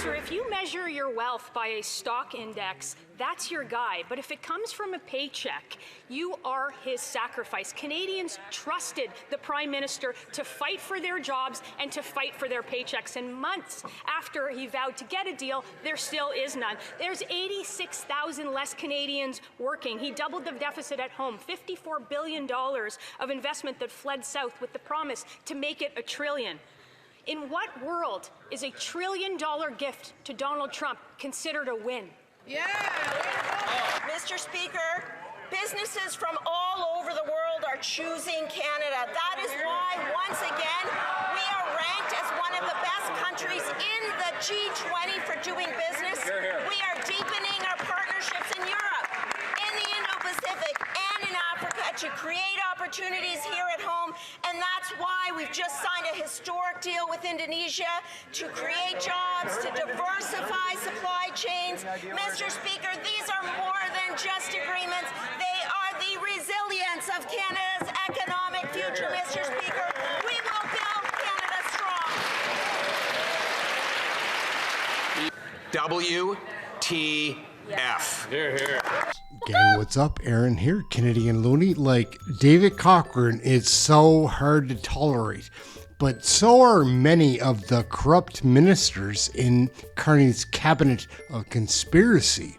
Spencer, if you measure your wealth by a stock index, that's your guy. But if it comes from a paycheck, you are his sacrifice. Canadians trusted the Prime Minister to fight for their jobs and to fight for their paychecks. And months after he vowed to get a deal, there still is none. There's 86,000 less Canadians working. He doubled the deficit at home, $54 billion of investment that fled south with the promise to make it $1 trillion. In what world is a $1 trillion gift to Donald Trump considered a win? Yeah. Mr. Speaker, businesses from all over the world are choosing Canada. That is why, once again, we are ranked as one of the best countries in the G20 for doing business. We are deepening our partnerships in Europe, in the Indo-Pacific, and in Africa to create opportunities here at home. And that's why we've just signed a historic deal with Indonesia to create jobs, to diversify supply chains. Mr. Speaker, these are more than just agreements. They are the resilience of Canada's economic future, Mr. Speaker. We will build Canada strong. WTF. Here, here. Gang, what's up? Aaron here, Canadian Looney. Like, David Cochrane is so hard to tolerate, but so are many of the corrupt ministers in Carney's cabinet of conspiracy.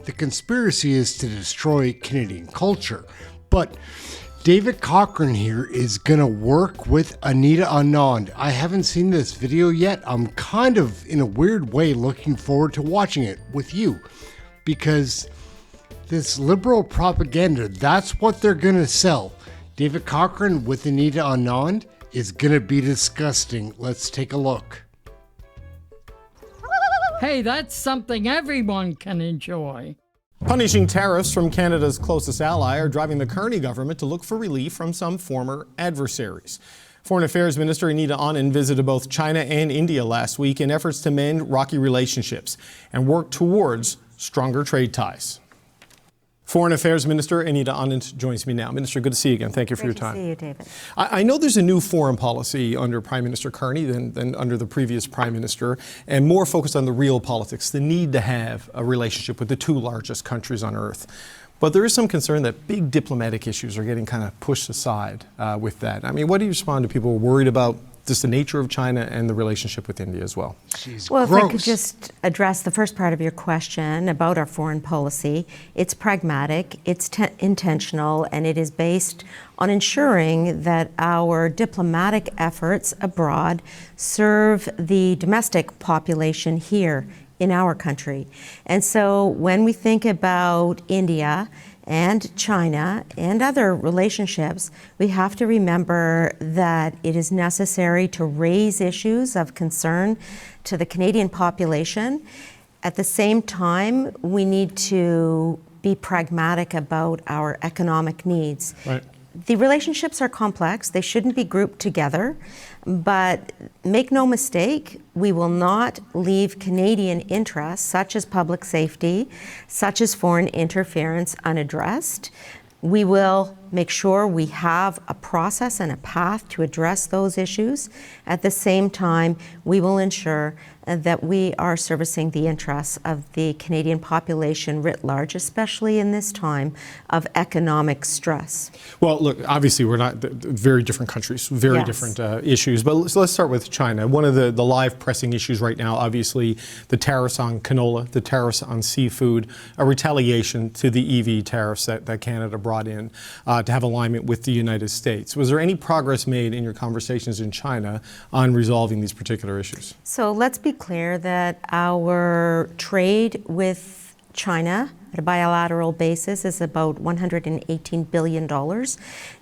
The conspiracy is to destroy Canadian culture, but David Cochrane here is gonna work with Anita Anand. I haven't seen this video yet. I'm kind of, in a weird way, looking forward to watching it with you, because this liberal propaganda, that's what they're gonna sell. David Cochrane with Anita Anand is gonna be disgusting. Let's take a look. Hey, that's something everyone can enjoy. Punishing tariffs from Canada's closest ally are driving the Carney government to look for relief from some former adversaries. Foreign Affairs Minister Anita Anand visited both China and India last week in efforts to mend rocky relationships and work towards stronger trade ties. Foreign Affairs Minister Anita Anand joins me now. Minister, good to see you again. Thank you for your time. Good to see you, David. I know there's a new foreign policy under Prime Minister Carney than under the previous Prime Minister, and more focused on the real politics, the need to have a relationship with the two largest countries on earth. But there is some concern that big diplomatic issues are getting kind of pushed aside with that. I mean, what do you respond to people worried about just the nature of China and the relationship with India as well? Well, if I could just address the first part of your question about our foreign policy. It's pragmatic, it's intentional, and it is based on ensuring that our diplomatic efforts abroad serve the domestic population here in our country. And so when we think about India and China and other relationships, we have to remember that it is necessary to raise issues of concern to the Canadian population. At the same time, we need to be pragmatic about our economic needs. Right. The relationships are complex. They shouldn't be grouped together. But make no mistake, we will not leave Canadian interests, such as public safety, such as foreign interference, unaddressed. We will make sure we have a process and a path to address those issues. At the same time, we will ensure that we are servicing the interests of the Canadian population writ large, especially in this time of economic stress. Well, look, obviously we're not very different countries, very different issues, but let's start with China. One of the live pressing issues right now, obviously the tariffs on canola, the tariffs on seafood, a retaliation to the EV tariffs that Canada brought in to have alignment with the United States. Was there any progress made in your conversations in China on resolving these particular issues? So let's be clear that our trade with China at a bilateral basis is about $118 billion.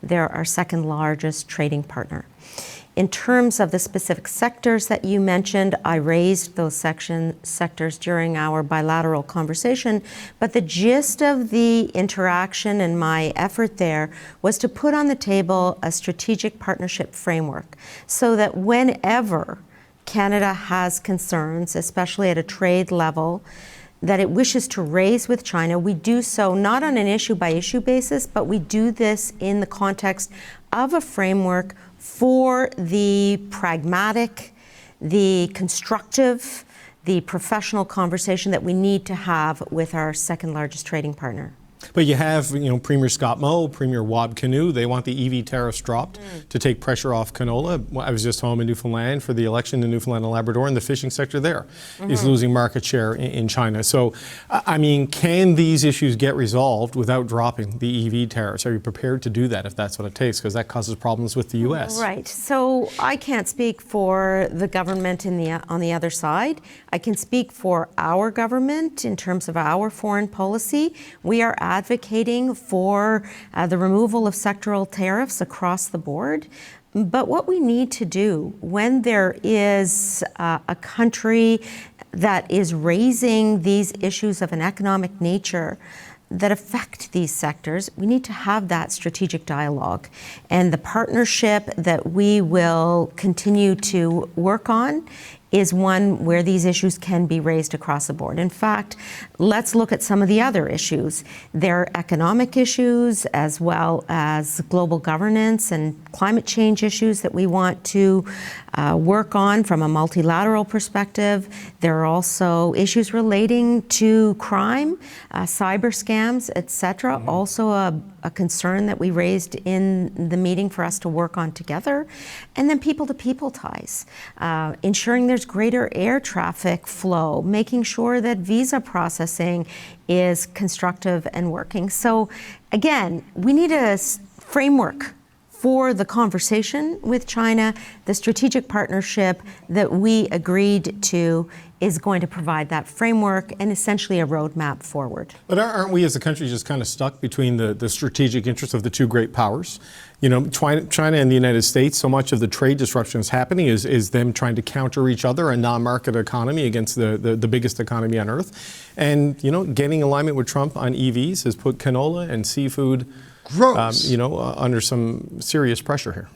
They're our second largest trading partner. In terms of the specific sectors that you mentioned, I raised those sectors during our bilateral conversation, but the gist of the interaction and my effort there was to put on the table a strategic partnership framework so that whenever Canada has concerns, especially at a trade level, that it wishes to raise with China, we do so not on an issue-by-issue basis, but we do this in the context of a framework for the pragmatic, the constructive, the professional conversation that we need to have with our second largest trading partner. But you have, Premier Scott Moe, Premier Wab Kinew, they want the EV tariffs dropped to take pressure off canola. I was just home in Newfoundland for the election in Newfoundland and Labrador, and the fishing sector there is losing market share in China. So, I mean, can these issues get resolved without dropping the EV tariffs? Are you prepared to do that if that's what it takes? Because that causes problems with the U.S. Right. So I can't speak for the government on the other side. I can speak for our government in terms of our foreign policy. We are advocating for the removal of sectoral tariffs across the board. But what we need to do when there is a country that is raising these issues of an economic nature that affect these sectors, we need to have that strategic dialogue. And the partnership that we will continue to work on is one where these issues can be raised across the board. In fact, let's look at some of the other issues. There are economic issues as well as global governance and climate change issues that we want to work on from a multilateral perspective. There are also issues relating to crime, cyber scams, etc. Also a concern that we raised in the meeting for us to work on together. And then people-to-people ties, ensuring there's greater air traffic flow, making sure that visa processing is constructive and working. So again, we need a framework for the conversation with China. The strategic partnership that we agreed to is going to provide that framework and essentially a roadmap forward. But aren't we as a country just kind of stuck between the strategic interests of the two great powers? China and the United States, so much of the trade disruption that's happening is them trying to counter each other, a non-market economy against the biggest economy on earth. And, getting alignment with Trump on EVs has put canola and seafood under some serious pressure here.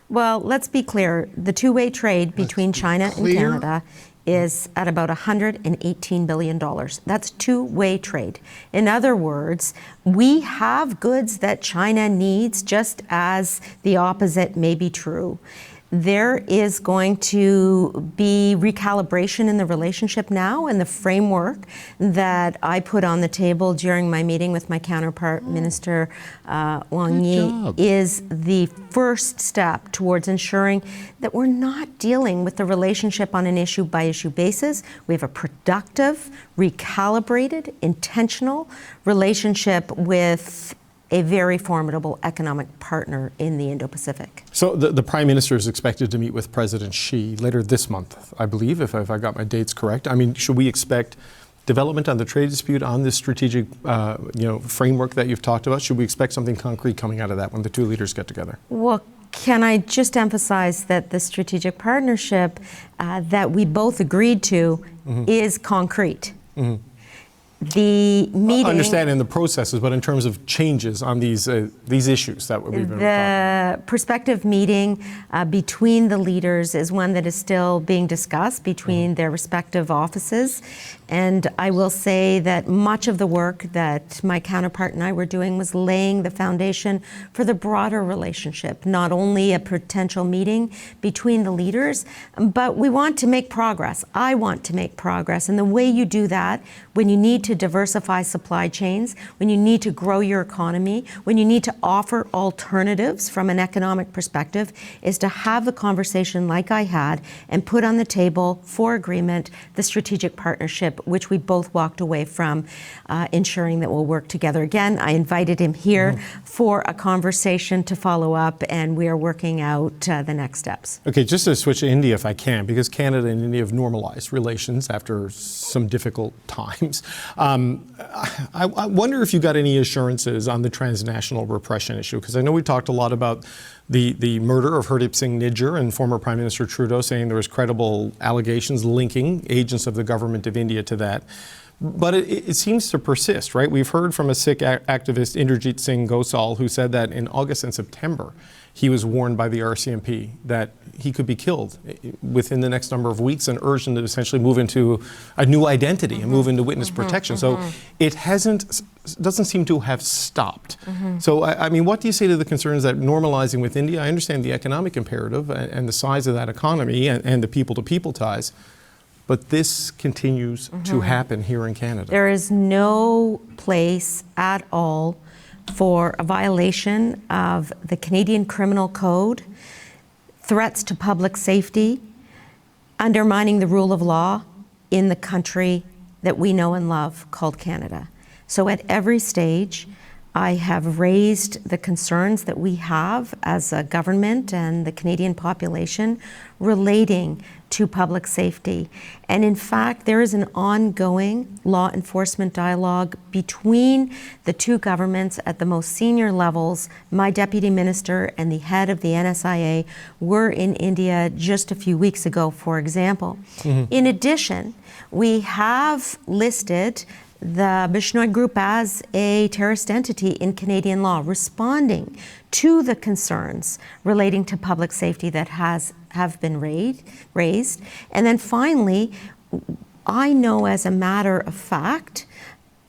Well, let's be clear. The two-way trade between China and Canada is at about $118 billion. That's two-way trade. In other words, we have goods that China needs, just as the opposite may be true. There is going to be recalibration in the relationship now, and the framework that I put on the table during my meeting with my counterpart, Minister Wang Yi, is the first step towards ensuring that we're not dealing with the relationship on an issue-by-issue basis. We have a productive, recalibrated, intentional relationship with a very formidable economic partner in the Indo-Pacific. So the Prime Minister is expected to meet with President Xi later this month, I believe, if I got my dates correct. I mean, should we expect development on the trade dispute, on this strategic framework that you've talked about? Should we expect something concrete coming out of that when the two leaders get together? Well, can I just emphasize that the strategic partnership that we both agreed to is concrete. The meeting, understanding the processes, but in terms of changes on these issues that we've been talking about. The prospective meeting between the leaders is one that is still being discussed between their respective offices. And I will say that much of the work that my counterpart and I were doing was laying the foundation for the broader relationship, not only a potential meeting between the leaders, but we want to make progress. I want to make progress. And the way you do that, when you need to diversify supply chains, when you need to grow your economy, when you need to offer alternatives from an economic perspective, is to have the conversation like I had and put on the table for agreement the strategic partnership, which we both walked away from, ensuring that we'll work together. Again, I invited him here for a conversation to follow up, and we are working out the next steps. Okay, just to switch to India if I can, because Canada and India have normalized relations after some difficult times. I wonder if you got any assurances on the transnational repression issue, because I know we talked a lot about the murder of Hardeep Singh Nijjar and former Prime Minister Trudeau saying there was credible allegations linking agents of the government of India to that. But it seems to persist, right? We've heard from a Sikh activist, Inderjit Singh Gosal, who said that in August and September, he was warned by the RCMP that he could be killed within the next number of weeks, and urged him to essentially move into a new identity and move into witness protection. So it doesn't seem to have stopped. So, I mean, what do you say to the concerns that normalizing with India, I understand the economic imperative and the size of that economy and the people-to-people ties, but this continues to happen here in Canada. There is no place at all for a violation of the Canadian Criminal Code, threats to public safety, undermining the rule of law in the country that we know and love called Canada. So at every stage, I have raised the concerns that we have as a government and the Canadian population relating to public safety. And in fact, there is an ongoing law enforcement dialogue between the two governments at the most senior levels. My deputy minister and the head of the NSIA were in India just a few weeks ago, for example. In addition, we have listed the Bishnoi Group as a terrorist entity in Canadian law, responding to the concerns relating to public safety that have been raised. And then finally, I know as a matter of fact,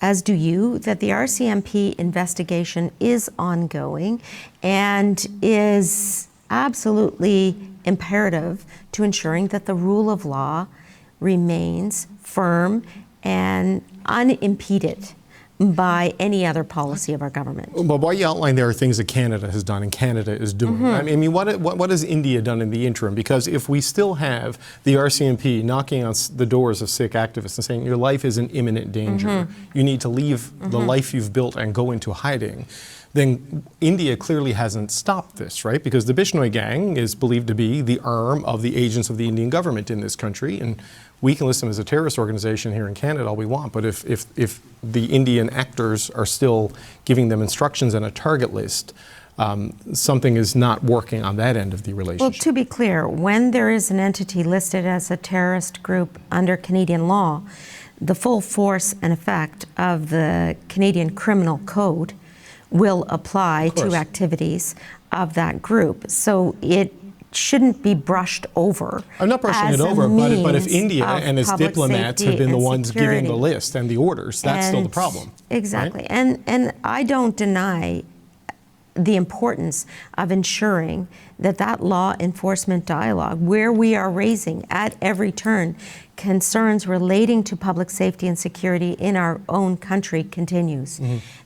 as do you, that the RCMP investigation is ongoing and is absolutely imperative to ensuring that the rule of law remains firm and unimpeded by any other policy of our government. But what you outlined there are things that Canada has done and Canada is doing. I mean, what has India done in the interim? Because if we still have the RCMP knocking on the doors of Sikh activists and saying your life is in imminent danger, you need to leave the life you've built and go into hiding, then India clearly hasn't stopped this, right? Because the Bishnoi gang is believed to be the arm of the agents of the Indian government in this country, and we can list them as a terrorist organization here in Canada all we want, but if the Indian actors are still giving them instructions and a target list, something is not working on that end of the relationship. Well, to be clear, when there is an entity listed as a terrorist group under Canadian law, the full force and effect of the Canadian Criminal Code will apply to activities of that group. So it shouldn't be brushed over. I'm not brushing it over, but if India and its diplomats have been the ones giving the list and the orders, that's still the problem. Exactly. Right? And I don't deny the importance of ensuring that that law enforcement dialogue, where we are raising at every turn concerns relating to public safety and security in our own country, continues.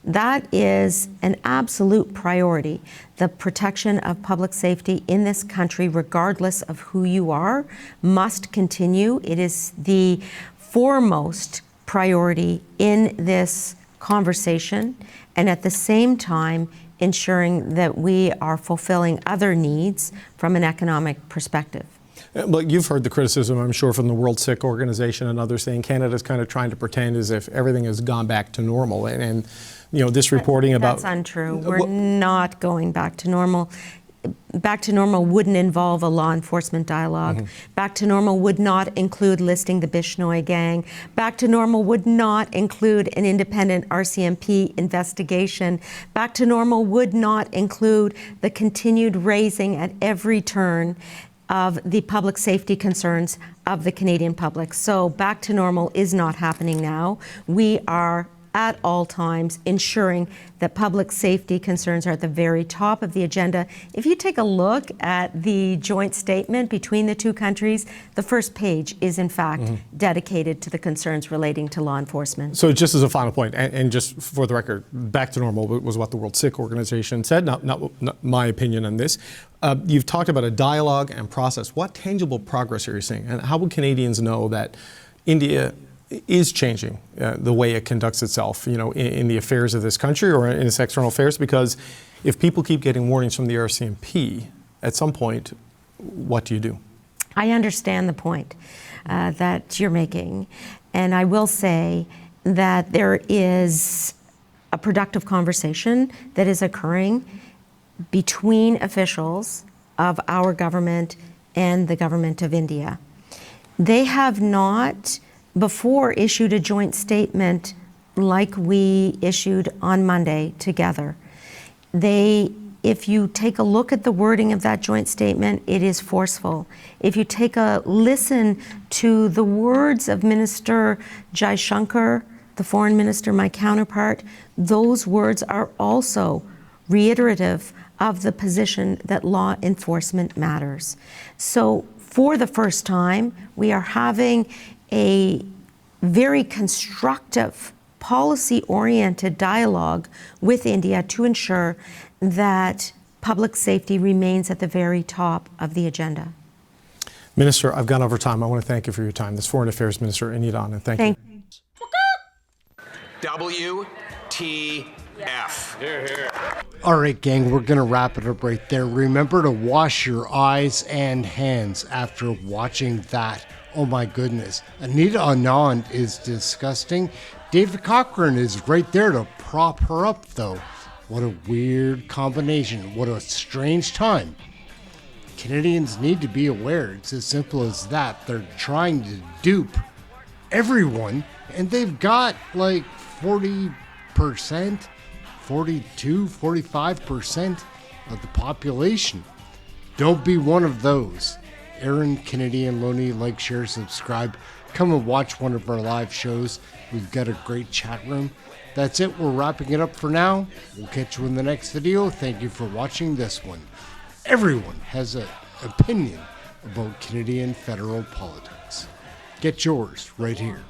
That is an absolute priority. The protection of public safety in this country, regardless of who you are, must continue. It is the foremost priority in this conversation, and at the same time, ensuring that we are fulfilling other needs from an economic perspective. Look, you've heard the criticism, I'm sure, from the World Sikh Organization and others saying Canada's kind of trying to pretend as if everything has gone back to normal. And you know, this reporting about... That's untrue. We're not going back to normal. Back to normal wouldn't involve a law enforcement dialogue. Back to normal would not include listing the Bishnoi gang. Back to normal would not include an independent RCMP investigation. Back to normal would not include the continued raising at every turn of the public safety concerns of the Canadian public. So back to normal is not happening now. We are at all times ensuring that public safety concerns are at the very top of the agenda. If you take a look at the joint statement between the two countries, the first page is in fact dedicated to the concerns relating to law enforcement. So just as a final point, and just for the record, back to normal was what the World Sikh Organization said, not my opinion on this. You've talked about a dialogue and process. What tangible progress are you seeing? And how would Canadians know that India is changing the way it conducts itself, you know, in the affairs of this country or in its external affairs? Because if people keep getting warnings from the RCMP, at some point, what do you do? I understand the point that you're making, and I will say that there is a productive conversation that is occurring between officials of our government and the government of India. They have not before issued a joint statement like we issued on Monday together. If you take a look at the wording of that joint statement, it is forceful. If you take a listen to the words of Minister Jaishankar, the foreign minister, my counterpart, those words are also reiterative of the position that law enforcement matters. So for the first time, we are having a very constructive, policy-oriented dialogue with India to ensure that public safety remains at the very top of the agenda. Minister, I've gone over time. I want to thank you for your time. This Foreign Affairs Minister, Anita, Anand. Thank you. WTF. Here, here. All right, gang, we're going to wrap it up right there. Remember to wash your eyes and hands after watching that. Oh my goodness. Anita Anand is disgusting. David Cochrane is right there to prop her up, though. What a weird combination. What a strange time. Canadians need to be aware. It's as simple as that. They're trying to dupe everyone, and they've got like 40%, 42, 45% of the population. Don't be one of those. Aaron, Canadian Looney, like, share, subscribe. Come and watch one of our live shows. We've got a great chat room. That's it. We're wrapping it up for now. We'll catch you in the next video. Thank you for watching this one. Everyone has an opinion about Canadian federal politics. Get yours right here.